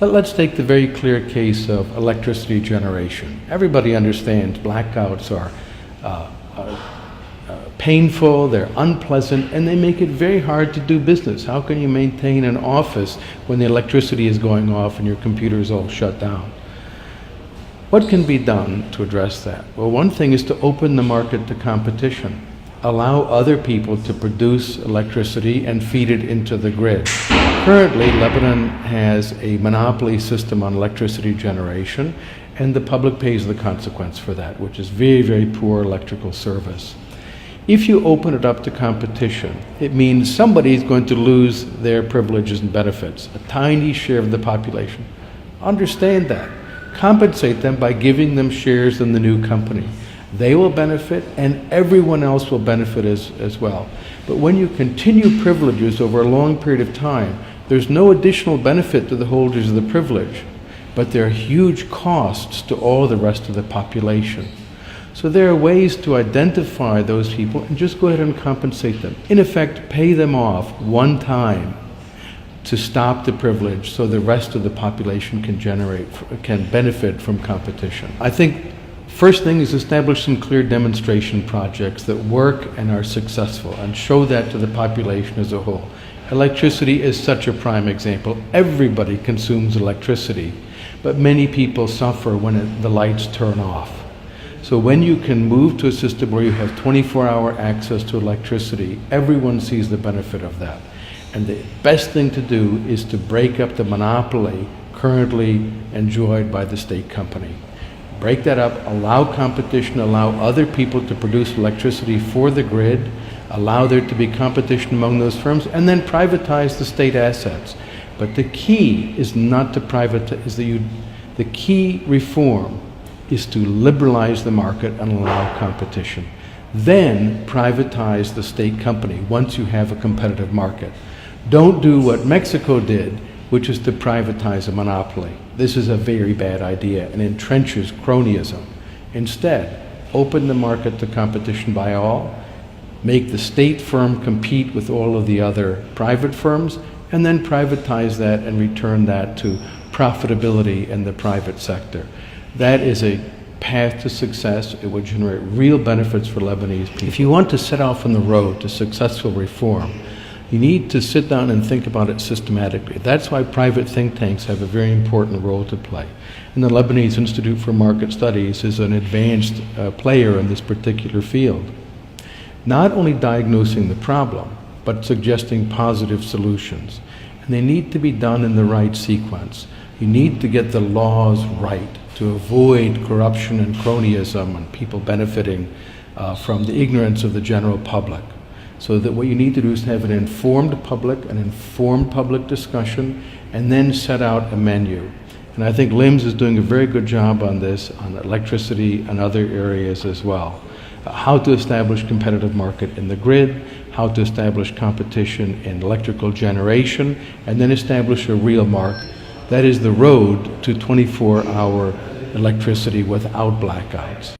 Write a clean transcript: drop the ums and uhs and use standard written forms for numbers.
Let's take the very clear case of electricity generation. Everybody understands blackouts are painful, they're unpleasant, and they make it very hard to do business. How can you maintain an office when the electricity is going off and your computer is all shut down? What can be done to address that? Well, one thing is to open the market to competition. Allow other people to produce electricity and feed it into the grid. Currently, Lebanon has a monopoly system on electricity generation, and the public pays the consequence for that, which is very, very poor electrical service. If you open it up to competition, it means somebody is going to lose their privileges and benefits, a tiny share of the population. Understand that. Compensate them by giving them shares in the new company. They will benefit, and everyone else will benefit as well. But when you continue privileges over a long period of time, there's no additional benefit to the holders of the privilege, but there are huge costs to all the rest of the population. So there are ways to identify those people and just go ahead and compensate them. In effect, pay them off one time to stop the privilege so the rest of the population can benefit from competition. I think first thing is establish some clear demonstration projects that work and are successful, and show that to the population as a whole. Electricity is such a prime example. Everybody consumes electricity, but many people suffer when the lights turn off. So when you can move to a system where you have 24-hour access to electricity, everyone sees the benefit of that. And the best thing to do is to break up the monopoly currently enjoyed by the state company. Break that up, allow competition, allow other people to produce electricity for the grid, allow there to be competition among those firms, and then privatize the state assets. But the key is not to privatize, the key reform is to liberalize the market and allow competition. Then privatize the state company once you have a competitive market. Don't do what Mexico did, which is to privatize a monopoly. This is a very bad idea and entrenches cronyism. Instead, open the market to competition by all, make the state firm compete with all of the other private firms, and then privatize that and return that to profitability in the private sector. That is a path to success. It would generate real benefits for Lebanese people. If you want to set off on the road to successful reform, you need to sit down and think about it systematically. That's why private think tanks have a very important role to play. And the Lebanese Institute for Market Studies is an advanced player in this particular field. Not only diagnosing the problem, but suggesting positive solutions. And they need to be done in the right sequence. You need to get the laws right to avoid corruption and cronyism and people benefiting from the ignorance of the general public. So that what you need to do is have an informed public discussion, and then set out a menu. And I think LIMS is doing a very good job on this, on electricity and other areas as well. How to establish competitive market in the grid, how to establish competition in electrical generation, and then establish a real market. That is the road to 24-hour electricity without blackouts.